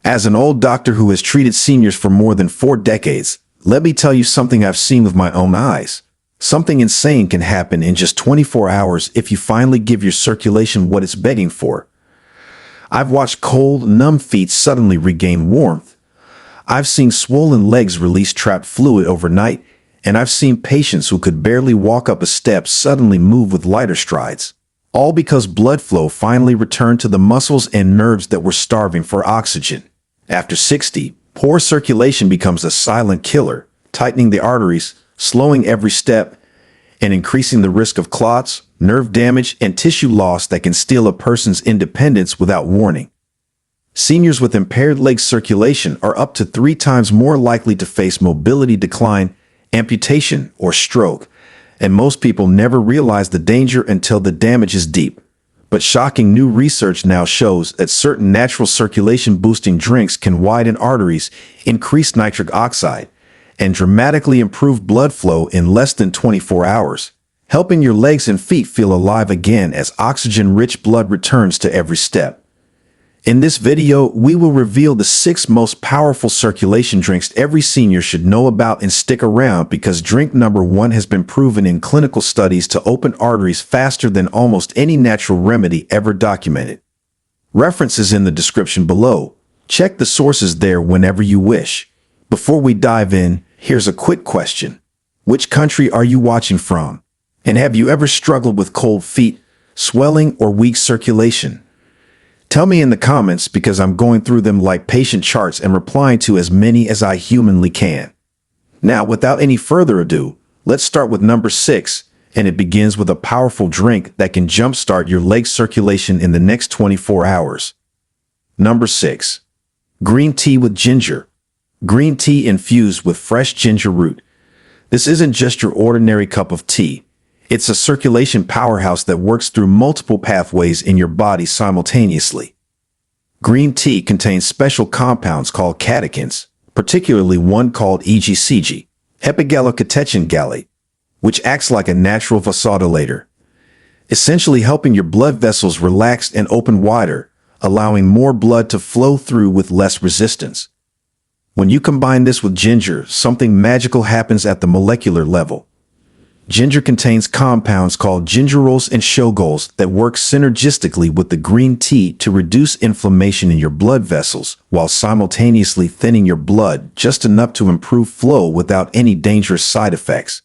As an old doctor who has treated seniors for more than 4 decades, let me tell you something I've seen with my own eyes. Something insane can happen in just 24 hours if you finally give your circulation what it's begging for. I've watched cold, numb feet suddenly regain warmth. I've seen swollen legs release trapped fluid overnight, and I've seen patients who could barely walk up a step suddenly move with lighter strides. All because blood flow finally returned to the muscles and nerves that were starving for oxygen. After 60, poor circulation becomes a silent killer, tightening the arteries, slowing every step, and increasing the risk of clots, nerve damage, and tissue loss that can steal a person's independence without warning. Seniors with impaired leg circulation are up to 3 times more likely to face mobility decline, amputation, or stroke, and most people never realize the danger until the damage is deep. But shocking new research now shows that certain natural circulation-boosting drinks can widen arteries, increase nitric oxide, and dramatically improve blood flow in less than 24 hours, helping your legs and feet feel alive again as oxygen-rich blood returns to every step. In this video, we will reveal the 6 most powerful circulation drinks every senior should know about, and stick around because drink number 1 has been proven in clinical studies to open arteries faster than almost any natural remedy ever documented. References in the description below. Check the sources there whenever you wish. Before we dive in, here's a quick question. Which country are you watching from? And have you ever struggled with cold feet, swelling, or weak circulation? Tell me in the comments because I'm going through them like patient charts and replying to as many as I humanly can. Now, without any further ado, let's start with number 6, and it begins with a powerful drink that can jumpstart your leg circulation in the next 24 hours. Number 6. Green tea with ginger. Green tea infused with fresh ginger root. This isn't just your ordinary cup of tea. It's a circulation powerhouse that works through multiple pathways in your body simultaneously. Green tea contains special compounds called catechins, particularly one called EGCG, epigallocatechin gallate, which acts like a natural vasodilator, essentially helping your blood vessels relax and open wider, allowing more blood to flow through with less resistance. When you combine this with ginger, something magical happens at the molecular level. Ginger contains compounds called gingerols and shogols that work synergistically with the green tea to reduce inflammation in your blood vessels while simultaneously thinning your blood just enough to improve flow without any dangerous side effects.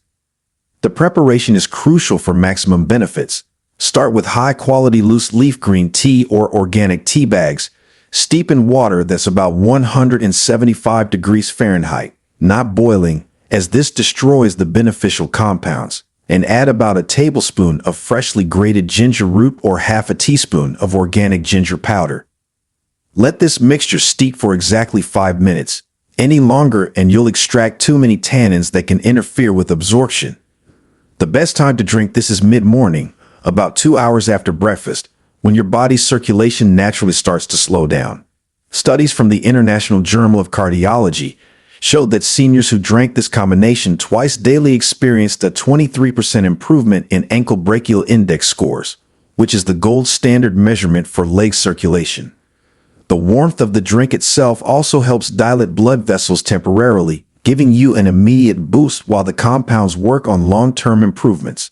The preparation is crucial for maximum benefits. Start with high-quality loose-leaf green tea or organic tea bags. Steep in water that's about 175 degrees Fahrenheit, not boiling, as this destroys the beneficial compounds, and add about a tablespoon of freshly grated ginger root or half a teaspoon of organic ginger powder. Let this mixture steep for exactly 5 minutes. Any longer and you'll extract too many tannins that can interfere with absorption. The best time to drink this is mid-morning, about 2 hours after breakfast, when your body's circulation naturally starts to slow down. Studies from the International Journal of Cardiology showed that seniors who drank this combination twice daily experienced a 23% improvement in ankle brachial index scores, which is the gold standard measurement for leg circulation. The warmth of the drink itself also helps dilate blood vessels temporarily, giving you an immediate boost while the compounds work on long-term improvements.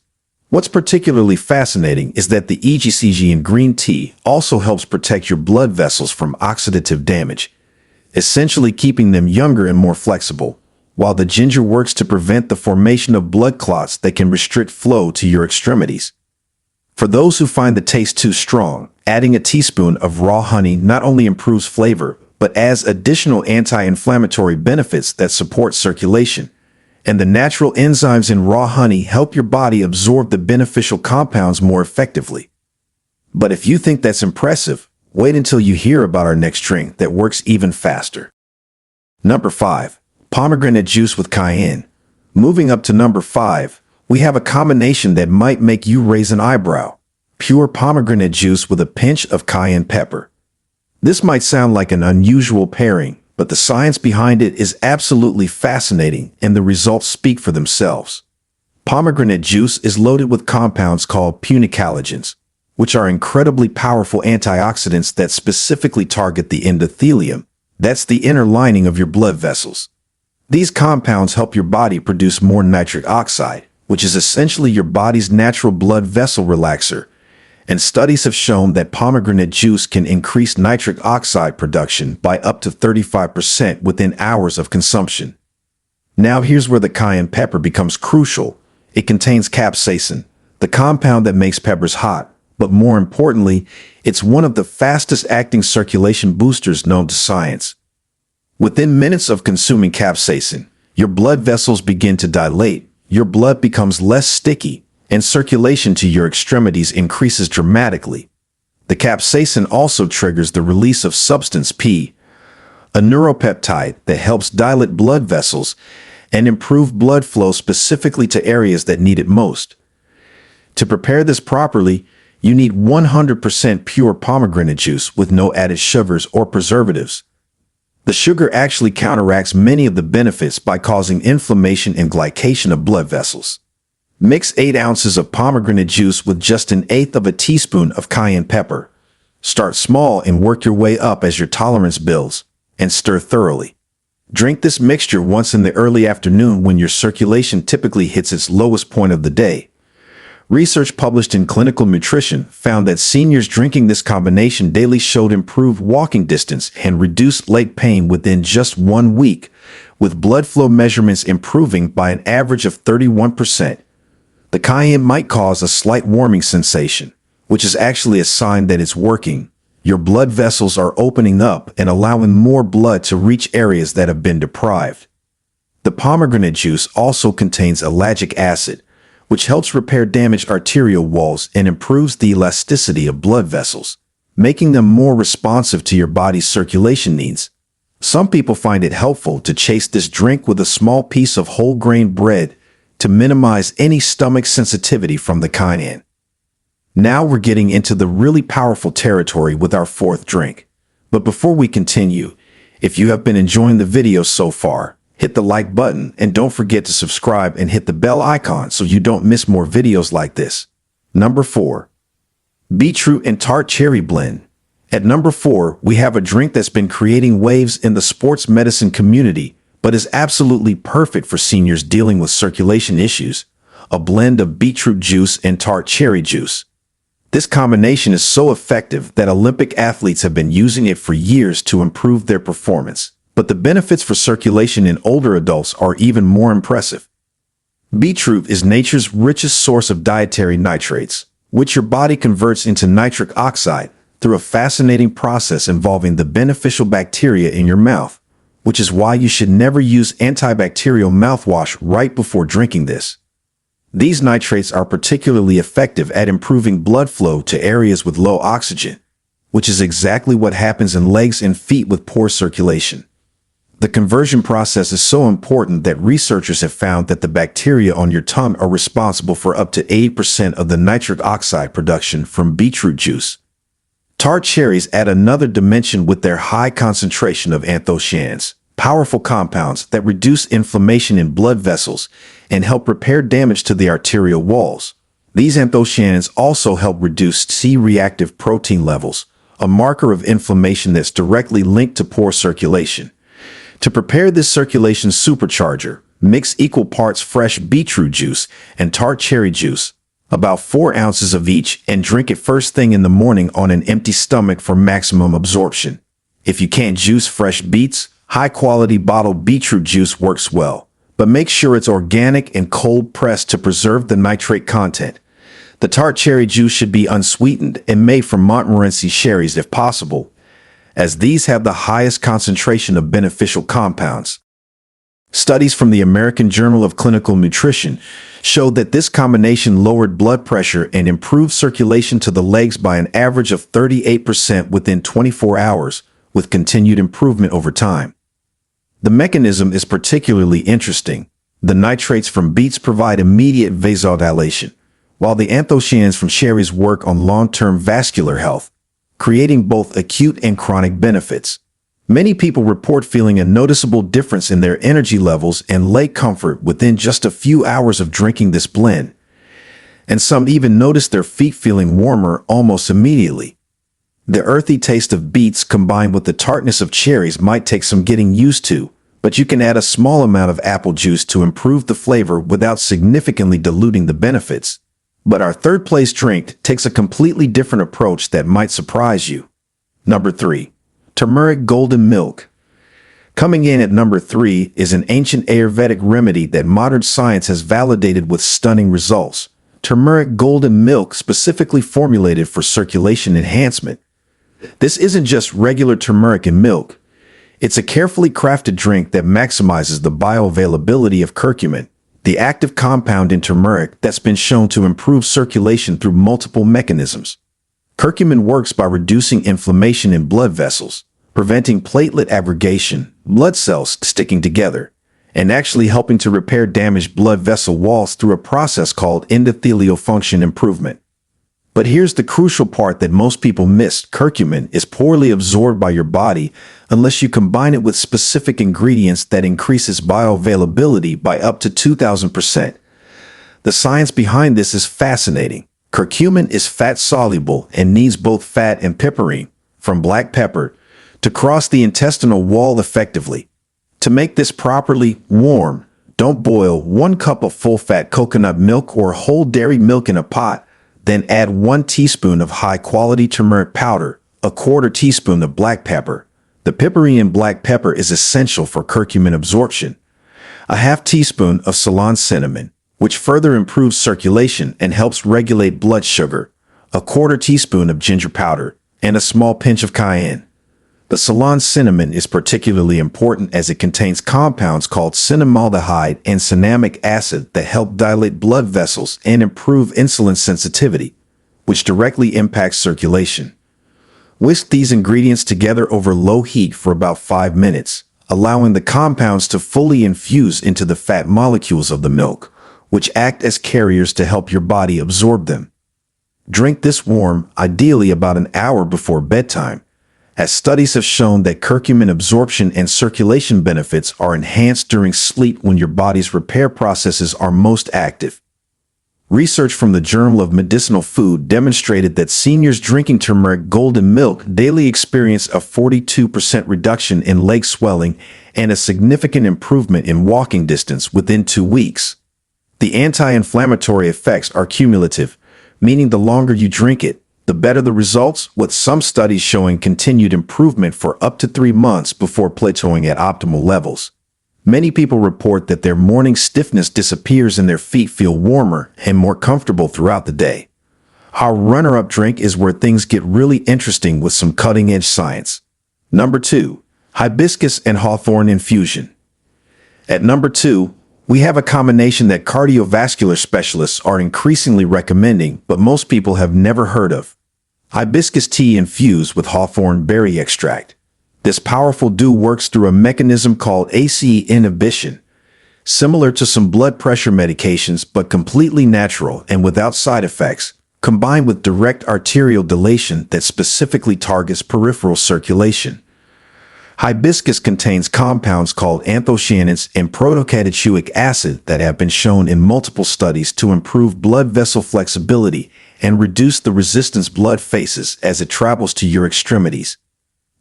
What's particularly fascinating is that the EGCG in green tea also helps protect your blood vessels from oxidative damage, essentially keeping them younger and more flexible, while the ginger works to prevent the formation of blood clots that can restrict flow to your extremities. For those who find the taste too strong, adding a teaspoon of raw honey not only improves flavor, but adds additional anti-inflammatory benefits that support circulation. And the natural enzymes in raw honey help your body absorb the beneficial compounds more effectively. But if you think that's impressive, wait until you hear about our next drink that works even faster. Number 5. Pomegranate juice with cayenne. Moving up to number 5, we have a combination that might make you raise an eyebrow. Pure pomegranate juice with a pinch of cayenne pepper. This might sound like an unusual pairing, but the science behind it is absolutely fascinating and the results speak for themselves. Pomegranate juice is loaded with compounds called punicalagins, which are incredibly powerful antioxidants that specifically target the endothelium, That's the inner lining of your blood vessels. These compounds help your body produce more nitric oxide, which is essentially your body's natural blood vessel relaxer. And studies have shown that pomegranate juice can increase nitric oxide production by up to 35% within hours of consumption. Now here's where the cayenne pepper becomes crucial. It contains capsaicin, the compound that makes peppers hot, but more importantly, it's one of the fastest-acting circulation boosters known to science. Within minutes of consuming capsaicin, your blood vessels begin to dilate, your blood becomes less sticky, and circulation to your extremities increases dramatically. The capsaicin also triggers the release of substance P, a neuropeptide that helps dilate blood vessels and improve blood flow specifically to areas that need it most. To prepare this properly, you need 100% pure pomegranate juice with no added sugars or preservatives. The sugar actually counteracts many of the benefits by causing inflammation and glycation of blood vessels. Mix 8 ounces of pomegranate juice with just 1/8 of a teaspoon of cayenne pepper. Start small and work your way up as your tolerance builds, and stir thoroughly. Drink this mixture once in the early afternoon when your circulation typically hits its lowest point of the day. Research published in Clinical Nutrition found that seniors drinking this combination daily showed improved walking distance and reduced leg pain within just 1 week, with blood flow measurements improving by an average of 31%. The cayenne might cause a slight warming sensation, which is actually a sign that it's working. Your blood vessels are opening up and allowing more blood to reach areas that have been deprived. The pomegranate juice also contains ellagic acid, which helps repair damaged arterial walls and improves the elasticity of blood vessels, making them more responsive to your body's circulation needs. Some people find it helpful to chase this drink with a small piece of whole grain bread to minimize any stomach sensitivity from the cayenne. Now we're getting into the really powerful territory with our 4th drink. But before we continue, if you have been enjoying the video so far, hit the like button and don't forget to subscribe and hit the bell icon so you don't miss more videos like this. Number 4. Beetroot and tart cherry blend. At number 4, we have a drink that's been creating waves in the sports medicine community, but is absolutely perfect for seniors dealing with circulation issues, a blend of beetroot juice and tart cherry juice. This combination is so effective that Olympic athletes have been using it for years to improve their performance, but the benefits for circulation in older adults are even more impressive. Beetroot is nature's richest source of dietary nitrates, which your body converts into nitric oxide through a fascinating process involving the beneficial bacteria in your mouth, which is why you should never use antibacterial mouthwash right before drinking this. These nitrates are particularly effective at improving blood flow to areas with low oxygen, which is exactly what happens in legs and feet with poor circulation. The conversion process is so important that researchers have found that the bacteria on your tongue are responsible for up to 80% of the nitric oxide production from beetroot juice. Tart cherries add another dimension with their high concentration of anthocyanins, powerful compounds that reduce inflammation in blood vessels and help repair damage to the arterial walls. These anthocyanins also help reduce C-reactive protein levels, a marker of inflammation that's directly linked to poor circulation. To prepare this circulation supercharger, mix equal parts fresh beetroot juice and tart cherry juice, about 4 ounces of each, and drink it first thing in the morning on an empty stomach for maximum absorption. If you can't juice fresh beets, high-quality bottled beetroot juice works well, but make sure it's organic and cold-pressed to preserve the nitrate content. The tart cherry juice should be unsweetened and made from Montmorency cherries if possible, as these have the highest concentration of beneficial compounds. Studies from the American Journal of Clinical Nutrition showed that this combination lowered blood pressure and improved circulation to the legs by an average of 38% within 24 hours, with continued improvement over time. The mechanism is particularly interesting. The nitrates from beets provide immediate vasodilation, while the anthocyanins from cherries work on long-term vascular health, creating both acute and chronic benefits. Many people report feeling a noticeable difference in their energy levels and leg comfort within just a few hours of drinking this blend, and some even notice their feet feeling warmer almost immediately. The earthy taste of beets combined with the tartness of cherries might take some getting used to, but you can add a small amount of apple juice to improve the flavor without significantly diluting the benefits. But our third place drink takes a completely different approach that might surprise you. Number 3. Turmeric Golden Milk. Coming in at number 3 is an ancient Ayurvedic remedy that modern science has validated with stunning results. Turmeric Golden Milk, specifically formulated for circulation enhancement. This isn't just regular turmeric and milk. It's a carefully crafted drink that maximizes the bioavailability of curcumin, the active compound in turmeric that's been shown to improve circulation through multiple mechanisms. Curcumin works by reducing inflammation in blood vessels, preventing platelet aggregation, blood cells sticking together, and actually helping to repair damaged blood vessel walls through a process called endothelial function improvement. But here's the crucial part that most people miss. Curcumin is poorly absorbed by your body unless you combine it with specific ingredients that increases bioavailability by up to 2,000%. The science behind this is fascinating. Curcumin is fat-soluble and needs both fat and piperine, from black pepper, to cross the intestinal wall effectively. To make this properly warm, don't boil 1 cup of full-fat coconut milk or whole dairy milk in a pot. Then add 1 teaspoon of high-quality turmeric powder, a 1/4 teaspoon of black pepper. The piperine in black pepper is essential for curcumin absorption. A 1/2 teaspoon of Ceylon cinnamon, which further improves circulation and helps regulate blood sugar. A 1/4 teaspoon of ginger powder, and a small pinch of cayenne. The Ceylon cinnamon is particularly important as it contains compounds called cinnamaldehyde and cinnamic acid that help dilate blood vessels and improve insulin sensitivity, which directly impacts circulation. Whisk these ingredients together over low heat for about 5 minutes, allowing the compounds to fully infuse into the fat molecules of the milk, which act as carriers to help your body absorb them. Drink this warm, ideally about an hour before bedtime, as studies have shown that curcumin absorption and circulation benefits are enhanced during sleep when your body's repair processes are most active. Research from the Journal of Medicinal Food demonstrated that seniors drinking turmeric golden milk daily experience a 42% reduction in leg swelling and a significant improvement in walking distance within 2 weeks. The anti-inflammatory effects are cumulative, meaning the longer you drink it, the better the results, with some studies showing continued improvement for up to 3 months before plateauing at optimal levels. Many people report that their morning stiffness disappears and their feet feel warmer and more comfortable throughout the day. Our runner-up drink is where things get really interesting with some cutting-edge science. Number 2, hibiscus and hawthorn infusion. At number 2, we have a combination that cardiovascular specialists are increasingly recommending, but most people have never heard of. Hibiscus tea infused with hawthorn berry extract. This powerful dew works through a mechanism called ACE inhibition, similar to some blood pressure medications but completely natural and without side effects, combined with direct arterial dilation that specifically targets peripheral circulation. Hibiscus contains compounds called anthocyanins and protocatechuic acid that have been shown in multiple studies to improve blood vessel flexibility and reduce the resistance blood faces as it travels to your extremities.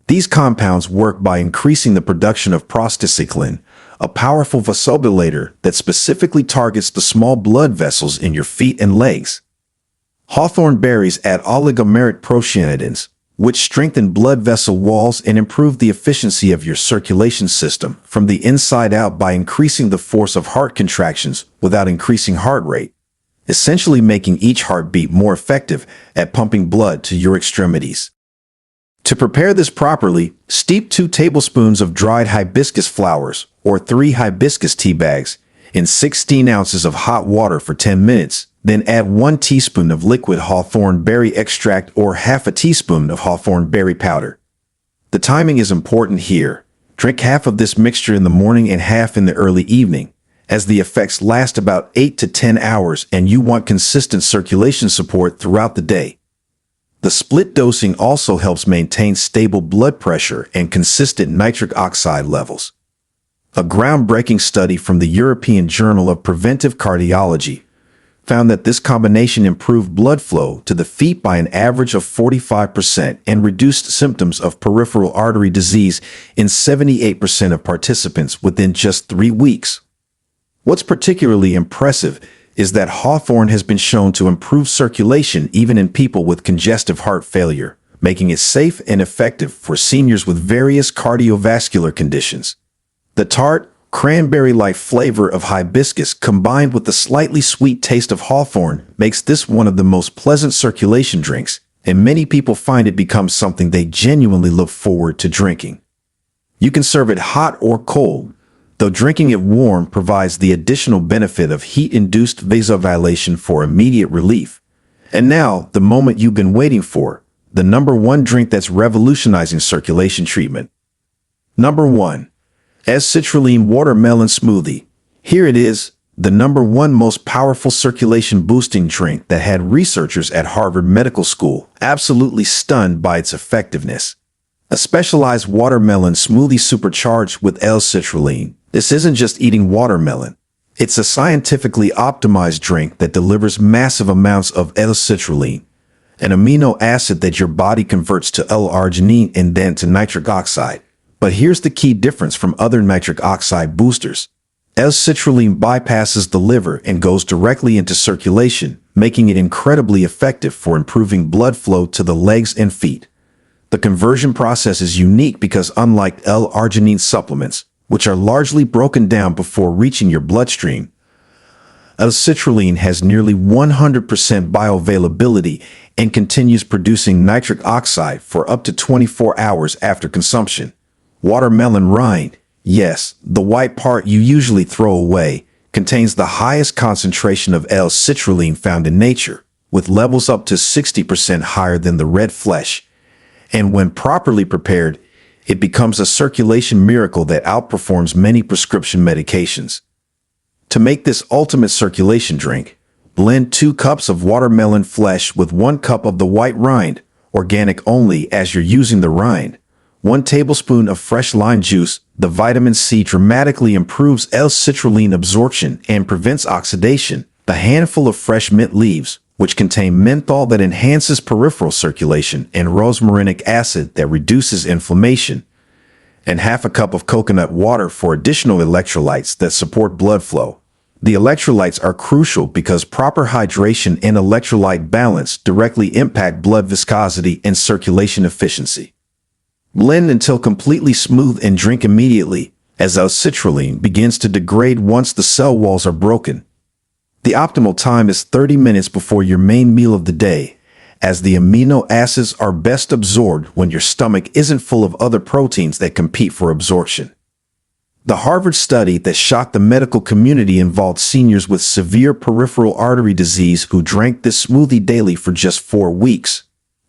These compounds work by increasing the production of prostacyclin, a powerful vasodilator that specifically targets the small blood vessels in your feet and legs. Hawthorn berries add oligomeric procyanidins, which strengthen blood vessel walls and improve the efficiency of your circulation system from the inside out by increasing the force of heart contractions without increasing heart rate, essentially making each heartbeat more effective at pumping blood to your extremities. To prepare this properly, steep 2 tablespoons of dried hibiscus flowers or 3 hibiscus tea bags in 16 ounces of hot water for 10 minutes. Then add 1 teaspoon of liquid hawthorn berry extract or 1/2 teaspoon of hawthorn berry powder. The timing is important here. Drink half of this mixture in the morning and half in the early evening, as the effects last about 8 to 10 hours and you want consistent circulation support throughout the day. The split dosing also helps maintain stable blood pressure and consistent nitric oxide levels. A groundbreaking study from the European Journal of Preventive Cardiology found that this combination improved blood flow to the feet by an average of 45% and reduced symptoms of peripheral artery disease in 78% of participants within just 3 weeks. What's particularly impressive is that Hawthorne has been shown to improve circulation even in people with congestive heart failure, making it safe and effective for seniors with various cardiovascular conditions. The tart, cranberry-like flavor of hibiscus combined with the slightly sweet taste of hawthorn makes this one of the most pleasant circulation drinks, and many people find it becomes something they genuinely look forward to drinking. You can serve it hot or cold, though drinking it warm provides the additional benefit of heat-induced vasodilation for immediate relief. And now, the moment you've been waiting for, the number one drink that's revolutionizing circulation treatment. Number 1. Citrulline Watermelon Smoothie. Here it is, the number one most powerful circulation boosting drink that had researchers at Harvard Medical School absolutely stunned by its effectiveness. A specialized watermelon smoothie supercharged with L-citrulline. This isn't just eating watermelon. It's a scientifically optimized drink that delivers massive amounts of L-citrulline, an amino acid that your body converts to L-arginine and then to nitric oxide. But here's the key difference from other nitric oxide boosters. L-citrulline bypasses the liver and goes directly into circulation, making it incredibly effective for improving blood flow to the legs and feet. The conversion process is unique because unlike L-arginine supplements, which are largely broken down before reaching your bloodstream, L-citrulline has nearly 100% bioavailability and continues producing nitric oxide for up to 24 hours after consumption. Watermelon rind, yes, the white part you usually throw away, contains the highest concentration of L-citrulline found in nature, with levels up to 60% higher than the red flesh. And when properly prepared, it becomes a circulation miracle that outperforms many prescription medications. To make this ultimate circulation drink, blend 2 cups of watermelon flesh with 1 cup of the white rind, organic only as you're using the rind. 1 tablespoon of fresh lime juice. The vitamin C dramatically improves L-citrulline absorption and prevents oxidation. A handful of fresh mint leaves, which contain menthol that enhances peripheral circulation, and rosmarinic acid that reduces inflammation. And half a cup of coconut water for additional electrolytes that support blood flow. The electrolytes are crucial because proper hydration and electrolyte balance directly impact blood viscosity and circulation efficiency. Blend until completely smooth and drink immediately, as L-citrulline begins to degrade once the cell walls are broken. The optimal time is 30 minutes before your main meal of the day, as the amino acids are best absorbed when your stomach isn't full of other proteins that compete for absorption. The Harvard study that shocked the medical community involved seniors with severe peripheral artery disease who drank this smoothie daily for just 4 weeks.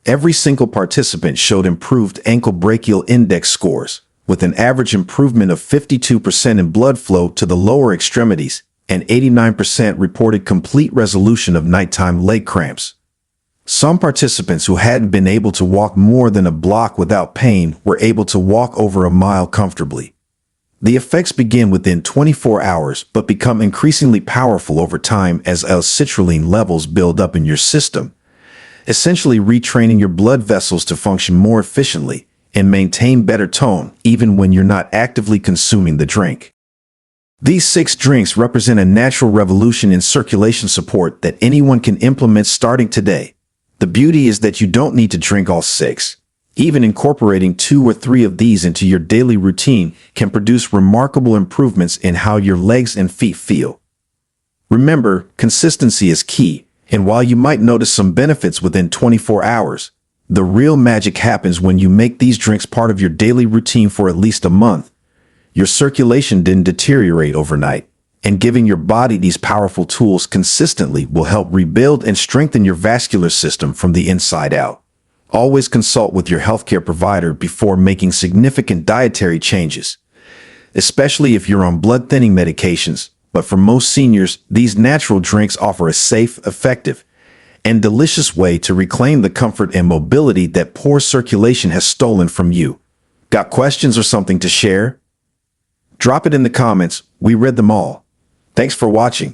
Every single participant showed improved ankle brachial index scores, with an average improvement of 52% in blood flow to the lower extremities, and 89% reported complete resolution of nighttime leg cramps. Some participants who hadn't been able to walk more than a block without pain were able to walk over a mile comfortably. The effects begin within 24 hours but become increasingly powerful over time as L-citrulline levels build up in your system, essentially retraining your blood vessels to function more efficiently and maintain better tone even when you're not actively consuming the drink. These 6 drinks represent a natural revolution in circulation support that anyone can implement starting today. The beauty is that you don't need to drink all 6. Even incorporating 2 or 3 of these into your daily routine can produce remarkable improvements in how your legs and feet feel. Remember, consistency is key. And while you might notice some benefits within 24 hours, the real magic happens when you make these drinks part of your daily routine for at least a month. Your circulation didn't deteriorate overnight, and giving your body these powerful tools consistently will help rebuild and strengthen your vascular system from the inside out. Always consult with your healthcare provider before making significant dietary changes, especially if you're on blood thinning medications. But for most seniors, these natural drinks offer a safe, effective, and delicious way to reclaim the comfort and mobility that poor circulation has stolen from you. Got questions or something to share? Drop it in the comments. We read them all. Thanks for watching.